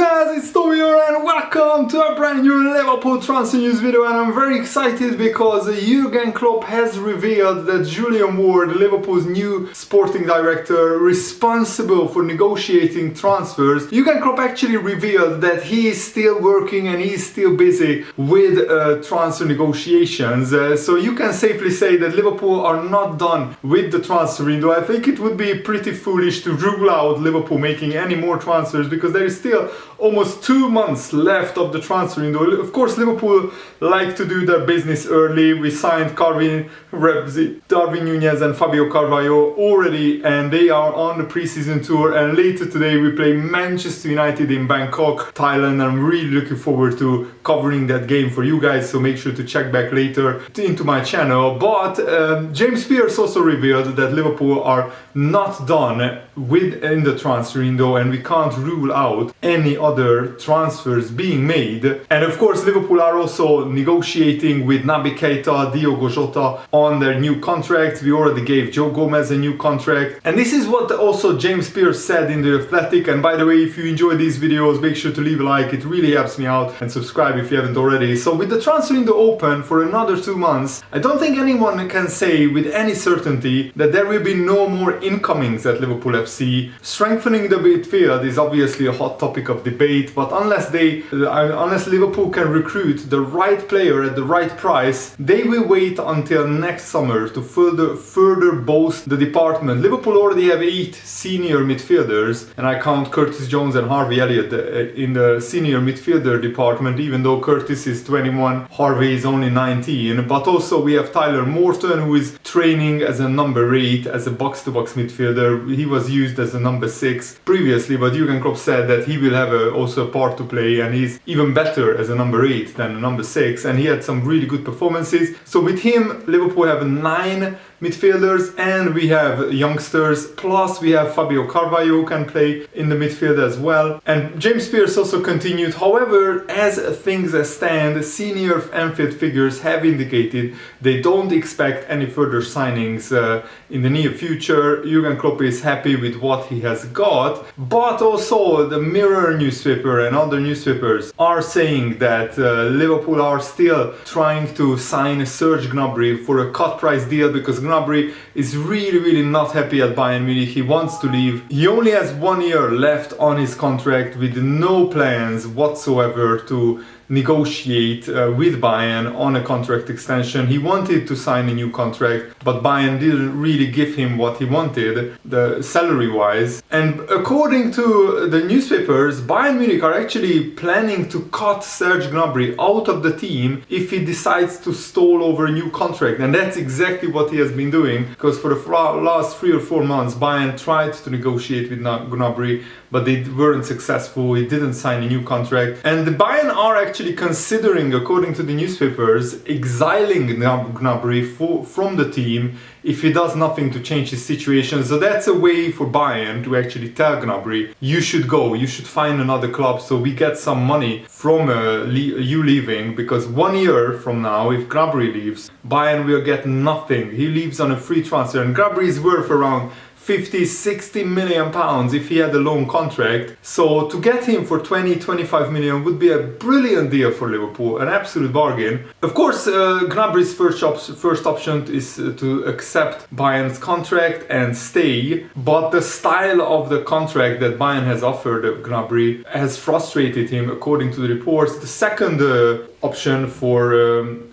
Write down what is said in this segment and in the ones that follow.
guys, it's Tommy here and welcome to a brand new Liverpool transfer news video, and I'm very excited because Jurgen Klopp has revealed that Julian Ward, Liverpool's new sporting director responsible for negotiating transfers, Jurgen Klopp actually revealed that he is still working and he is still busy with transfer negotiations. So you can safely say that Liverpool are not done with the transfer window. I think it would be pretty foolish to rule out Liverpool making any more transfers because there is still almost 2 months left of the transfer window. Of course, Liverpool like to do their business early. We signed Darwin Núñez and Fabio Carvalho already, and they are on the pre-season tour, and later today we play Manchester United in Bangkok, Thailand. I'm really looking forward to covering that game for you guys, so make sure to check back later into my channel. But James Pearce also revealed that Liverpool are not done in the transfer window, and we can't rule out any other transfers being made. And of course, Liverpool are also negotiating with Naby Keita, Diogo Jota on their new contracts. We already gave Joe Gomez a new contract, and this is what also James Pearce said in The Athletic. And by the way, if you enjoy these videos, make sure to leave a like, it really helps me out, and subscribe if you haven't already. So with the transfer window open for another 2 months, I don't think anyone can say with any certainty that there will be no more incomings at Liverpool FC. Strengthening the midfield is obviously a hot topic of debate, but unless Liverpool can recruit the right player at the right price, they will wait until next summer to further boost the department. Liverpool already have 8 senior midfielders, and I count Curtis Jones and Harvey Elliott in the senior midfielder department, even though Curtis is 21, Harvey is only 19. But also we have Tyler Morton, who is training as a number 8, as a box-to-box midfielder. He was used as a number 6 previously, but Jurgen Klopp said that he will have also a part to play, and he's even better as a number 8 than a number 6, and he had some really good performances. So with him, Liverpool have 9 midfielders, and we have youngsters, plus we have Fabio Carvalho who can play in the midfield as well. And James Pearce also continued, however, as things stand, senior Anfield figures have indicated they don't expect any further signings in the near future. Jurgen Klopp is happy with what he has got, but also the Mirror newspaper and other newspapers are saying that Liverpool are still trying to sign Serge Gnabry for a cut price deal, because Gnabry is really not happy at Bayern Munich. He wants to leave. He only has 1 year left on his contract, with no plans whatsoever to negotiate with Bayern on a contract extension. He wanted to sign a new contract, but Bayern didn't really give him what he wanted, the salary wise. And according to the newspapers, Bayern Munich are actually planning to cut Serge Gnabry out of the team if he decides to stall over a new contract. And that's exactly what he has been doing, because for the last 3 or 4 months Bayern tried to negotiate with Gnabry, but they weren't successful. He didn't sign a new contract, and the Bayern are actually considering, according to the newspapers, exiling Gnabry from the team if he does nothing to change his situation. So that's a way for Bayern to actually tell Gnabry, you should go, you should find another club, so we get some money from you leaving, because 1 year from now, if Gnabry leaves, Bayern will get nothing. He leaves on a free transfer, and Gnabry is worth around 50-60 million pounds if he had a long contract. So to get him for 20-25 million would be a brilliant deal for Liverpool, an absolute bargain. Of course, Gnabry's first option is to accept Bayern's contract and stay, but the style of the contract that Bayern has offered Gnabry has frustrated him, according to the reports. The second option for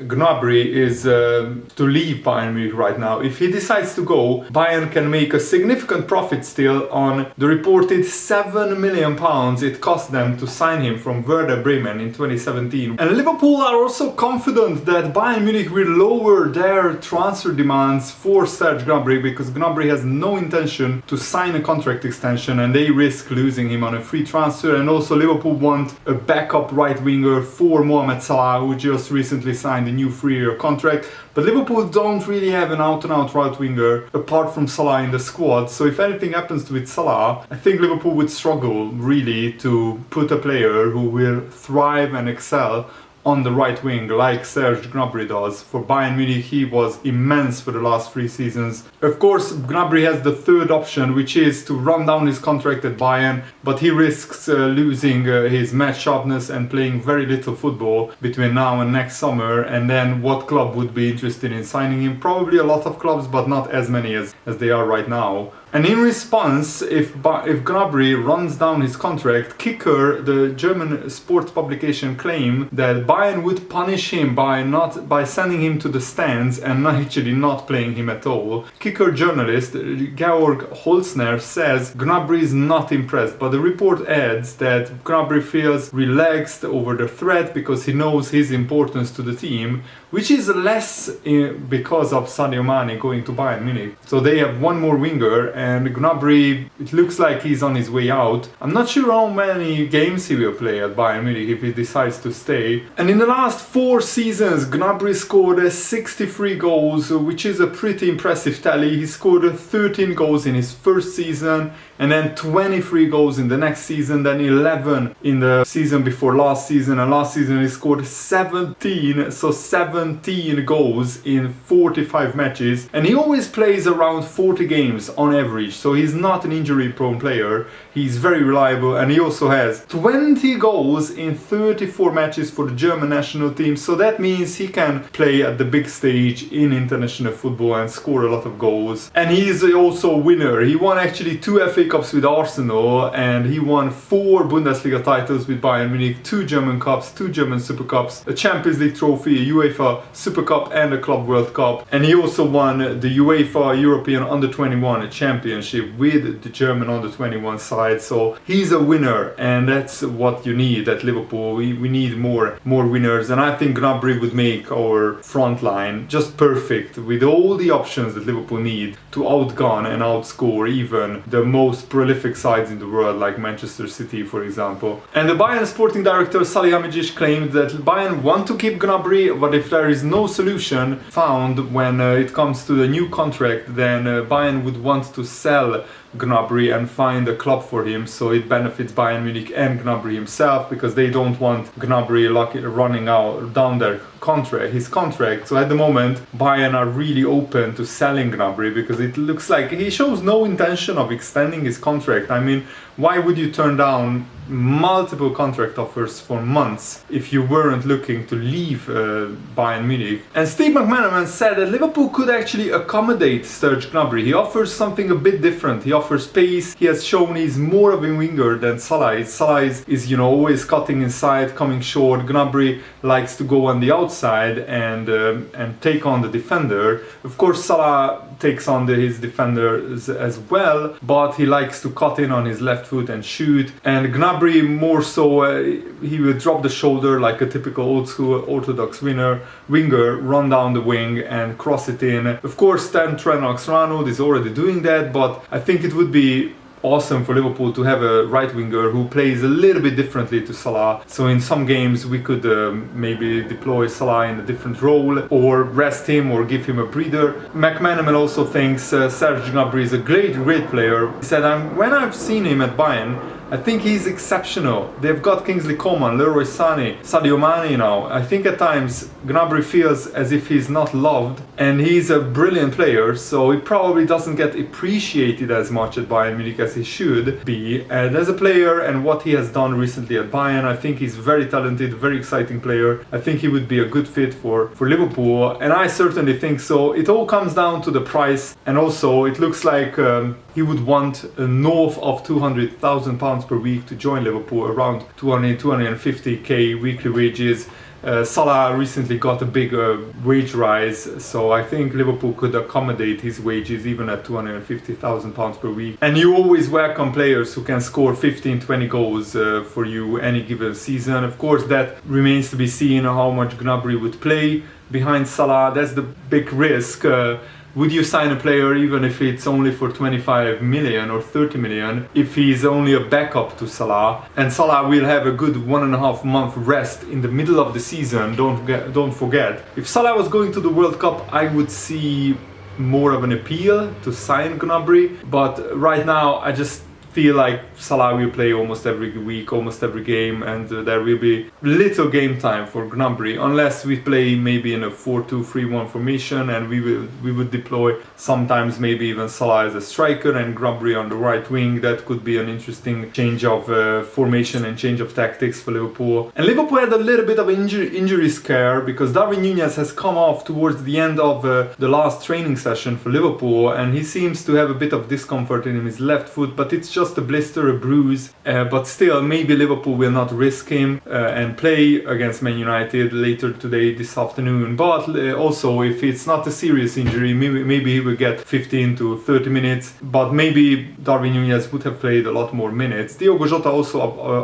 Gnabry is to leave Bayern Munich right now. If he decides to go, Bayern can make a significant profit still on the reported 7 million pounds it cost them to sign him from Werder Bremen in 2017. And Liverpool are also confident that Bayern Munich will lower their transfer demands for Serge Gnabry, because Gnabry has no intention to sign a contract extension, and they risk losing him on a free transfer. And also Liverpool want a backup right winger for Mohamed Salah, who just recently signed a new 3-year contract. But Liverpool don't really have an out-and-out right winger apart from Salah in the squad. So if anything happens with Salah, I think Liverpool would struggle really to put a player who will thrive and excel on the right wing like Serge Gnabry does. For Bayern Munich he was immense for the last 3 seasons. Of course Gnabry has the third option, which is to run down his contract at Bayern, but he risks losing his match sharpness and playing very little football between now and next summer. And then what club would be interested in signing him? Probably a lot of clubs, but not as many as they are right now. And in response, if Gnabry runs down his contract, Kicker, the German sports publication, claim that Bayern would punish him by sending him to the stands and actually not playing him at all. Kicker journalist Georg Holzner says Gnabry is not impressed, but the report adds that Gnabry feels relaxed over the threat because he knows his importance to the team, which is less because of Sadio Mane going to Bayern Munich. So they have one more winger, and Gnabry, it looks like he's on his way out. I'm not sure how many games he will play at Bayern Munich if he decides to stay. And in the last 4 seasons, Gnabry scored 63 goals, which is a pretty impressive tally. He scored 13 goals in his first season, and then 23 goals in the next season, then 11 in the season before last season, and last season he scored 17 goals in 45 matches, and he always plays around 40 games on average, so he's not an injury prone player. He's very reliable, and he also has 20 goals in 34 matches for the German national team, so that means he can play at the big stage in international football and score a lot of goals. And he's also a winner. He won actually 2 FA Cups with Arsenal, and he won 4 Bundesliga titles with Bayern Munich, 2 German Cups, 2 German Super Cups, a Champions League trophy, a UEFA Super Cup and a Club World Cup. And he also won the UEFA European Under-21 Championship with the German Under-21 side. So he's a winner, and that's what you need at Liverpool. We need more winners, and I think Gnabry would make our front line just perfect with all the options that Liverpool need to outgun and outscore even the most prolific sides in the world like Manchester City, for example. And the Bayern sporting director Salihamidzic claimed that Bayern want to keep Gnabry, but if there is no solution found when it comes to the new contract, then Bayern would want to sell Gnabry and find a club for him, so it benefits Bayern Munich and Gnabry himself, because they don't want Gnabry running out down his contract. So at the moment Bayern are really open to selling Gnabry because it looks like he shows no intention of extending his contract. I mean, why would you turn down multiple contract offers for months if you weren't looking to leave Bayern Munich? And Steve McManaman said that Liverpool could actually accommodate Serge Gnabry. He offers something a bit different. He offers pace. He has shown he's more of a winger than Salah. Salah is always cutting inside, coming short. Gnabry likes to go on the outside and take on the defender. Of course Salah takes on his defenders as well, but he likes to cut in on his left foot and shoot. And Gnabry more so, he will drop the shoulder like a typical old school orthodox winger, run down the wing and cross it in. Of course Trent Alexander-Arnold is already doing that, but I think it would be awesome for Liverpool to have a right winger who plays a little bit differently to Salah. So in some games we could maybe deploy Salah in a different role, or rest him or give him a breather. McManaman also thinks Serge Gnabry is a great player. He said, when I've seen him at Bayern, I think he's exceptional. They've got Kingsley Coman, Leroy Sané, Sadio Mane now. I think at times Gnabry feels as if he's not loved, and he's a brilliant player, so he probably doesn't get appreciated as much at Bayern Munich as he should be. And as a player and what he has done recently at Bayern, I think he's very talented, very exciting player. I think he would be a good fit for Liverpool, and I certainly think so. It all comes down to the price, and also it looks like he would want north of £200,000 per week to join Liverpool, around 250k weekly wages. Salah recently got a big wage rise, so I think Liverpool could accommodate his wages even at £250,000 per week. And you always welcome players who can score 15-20 goals for you any given season. Of course, that remains to be seen how much Gnabry would play behind Salah. That's the big risk. Would you sign a player even if it's only for 25 million or 30 million if he's only a backup to Salah? And Salah will have a good 1.5 month rest in the middle of the season, don't forget. If Salah was going to the World Cup, I would see more of an appeal to sign Gnabry, but right now I just feel like Salah will play almost every week, almost every game, and there will be little game time for Gnabry unless we play maybe in a 4-2-3-1 formation, and we would deploy sometimes maybe even Salah as a striker and Gnabry on the right wing. That could be an interesting change of formation and change of tactics for Liverpool. And Liverpool had a little bit of injury scare because Darwin Núñez has come off towards the end of the last training session for Liverpool, and he seems to have a bit of discomfort in his left foot, but it's just a blister, a bruise. But still, maybe Liverpool will not risk him and play against Man United later today, this afternoon. But also, if it's not a serious injury, maybe he will get 15 to 30 minutes. But maybe Darwin Núñez would have played a lot more minutes. Diogo Jota also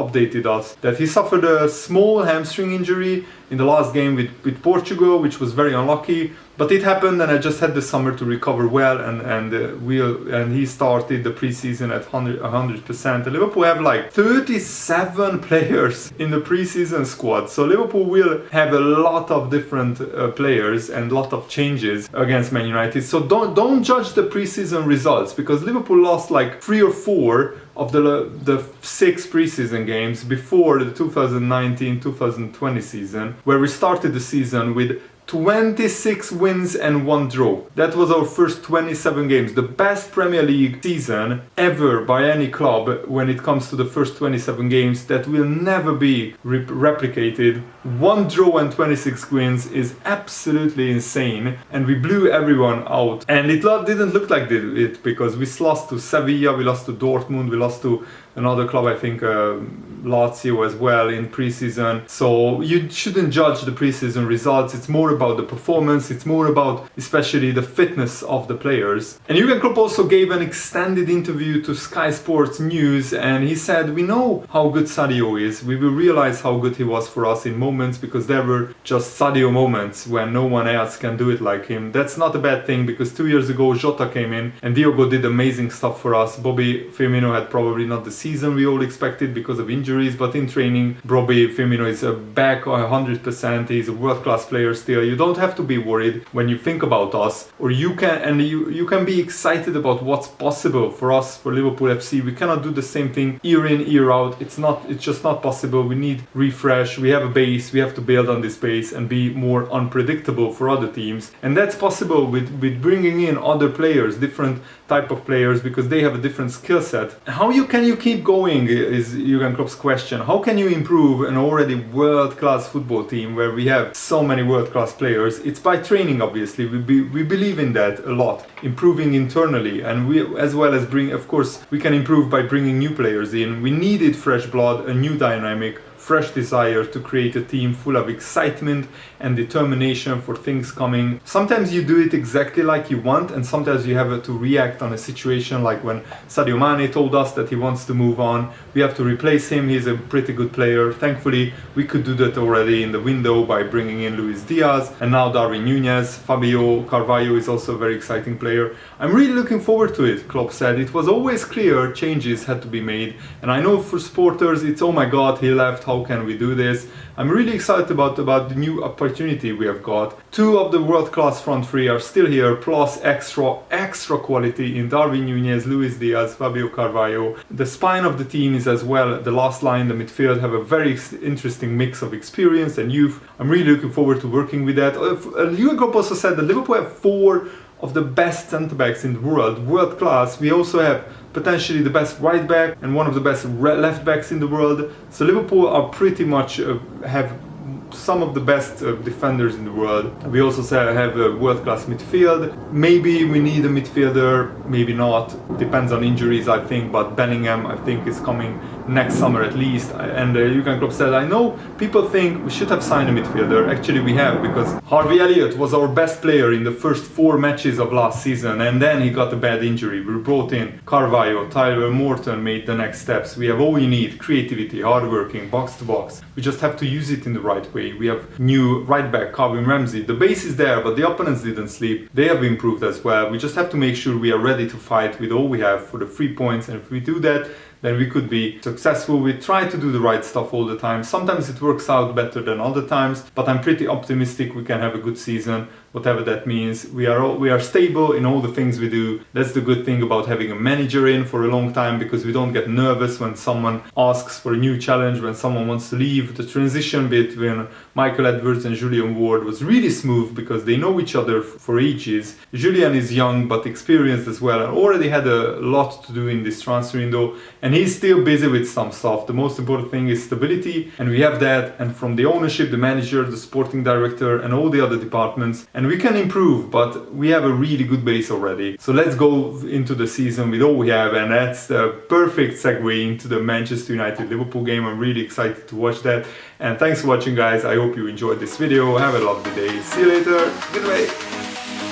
updated us that he suffered a small hamstring injury in the last game with Portugal, which was very unlucky. But it happened, and I just had the summer to recover well, and he started the preseason at 100%. And Liverpool have like 37 players in the preseason squad, so Liverpool will have a lot of different players and a lot of changes against Man United. So don't judge the preseason results, because Liverpool lost like 3 or 4 of the 6 preseason games before the 2019-2020 season, where we started the season with 26 wins and 1 draw. That was our first 27 games. The best Premier League season ever by any club when it comes to the first 27 games. That will never be replicated. 1 draw and 26 wins is absolutely insane, and we blew everyone out. And it didn't look like it, because we lost to Sevilla, we lost to Dortmund, we lost to another club, I think Lazio as well in preseason. So you shouldn't judge the preseason results. It's more about the performance. It's more about especially the fitness of the players. And Jurgen Klopp also gave an extended interview to Sky Sports News, and he said, we know how good Sadio is. We will realize how good he was for us in moments, because there were just Sadio moments when no one else can do it like him. That's not a bad thing, because 2 years ago Jota came in and Diogo did amazing stuff for us. Bobby Firmino had probably not the season we all expected because of injuries, but in training Bobby Firmino is back 100%. He's a world-class player still. You don't have to be worried when you think about us, or you can be excited about what's possible for us, for Liverpool FC. We cannot do the same thing year in, year out. It's just not possible. We need refresh. We have a base. We have to build on this base and be more unpredictable for other teams, and that's possible with bringing in other players, different type of players, because they have a different skill set. How can you keep going is Jurgen Klopp's question. How can you improve an already world-class football team where we have so many world-class players? It's by training, obviously. We believe in that a lot, improving internally, and we as well as of course we can improve by bringing new players in. We needed fresh blood, a new dynamic, fresh desire to create a team full of excitement and determination for things coming. Sometimes you do it exactly like you want, and sometimes you have to react on a situation, like when Sadio Mane told us that he wants to move on. We have to replace him. He's a pretty good player. Thankfully, we could do that already in the window by bringing in Luis Diaz, and now Darwin Núñez. Fabio Carvalho is also a very exciting player. I'm really looking forward to it, Klopp said. It was always clear changes had to be made, and I know for supporters it's, oh my god, he left, how can we do this? I'm really excited about the new opportunity we have got. 2 of the world-class front 3 are still here, plus extra quality in Darwin Núñez, Luis Diaz, Fabio Carvalho. The spine of the team is as well, the last line, the midfield, have a very interesting mix of experience and youth. I'm really looking forward to working with that. Jurgen Klopp also said that Liverpool have 4 of the best centre-backs in the world, world-class. We also have potentially the best right back and one of the best left backs in the world. So Liverpool are pretty much have some of the best defenders in the world. We also have a world-class midfield. Maybe we need a midfielder, maybe not. Depends on injuries, I think, but Bellingham, I think, is coming next summer at least. And Jurgen Klopp said, I know people think we should have signed a midfielder. Actually, we have, because Harvey Elliott was our best player in the first 4 matches of last season, and then he got a bad injury. We brought in Carvalho, Tyler Morton made the next steps. We have all you need: creativity, hardworking, box to box. We just have to use it in the right way. We have new right back, Calvin Ramsey. The base is there, but the opponents didn't sleep. They have improved as well. We just have to make sure we are ready to fight with all we have for the 3 points, and if we do that, then we could be successful. We try to do the right stuff all the time. Sometimes it works out better than other times, but I'm pretty optimistic we can have a good season. whatever that means. We are stable in all the things we do. That's the good thing about having a manager in for a long time, because we don't get nervous when someone asks for a new challenge, when someone wants to leave. The transition between Michael Edwards and Julian Ward was really smooth because they know each other for ages. Julian is young but experienced as well, and already had a lot to do in this transfer window, and he's still busy with some stuff. The most important thing is stability, and we have that, and from the ownership, the manager, the sporting director, and all the other departments. And we can improve, but we have a really good base already. So let's go into the season with all we have, and that's the perfect segue into the Manchester United Liverpool game. I'm really excited to watch that. And thanks for watching, guys. I hope you enjoyed this video. Have a lovely day. See you later. Goodbye.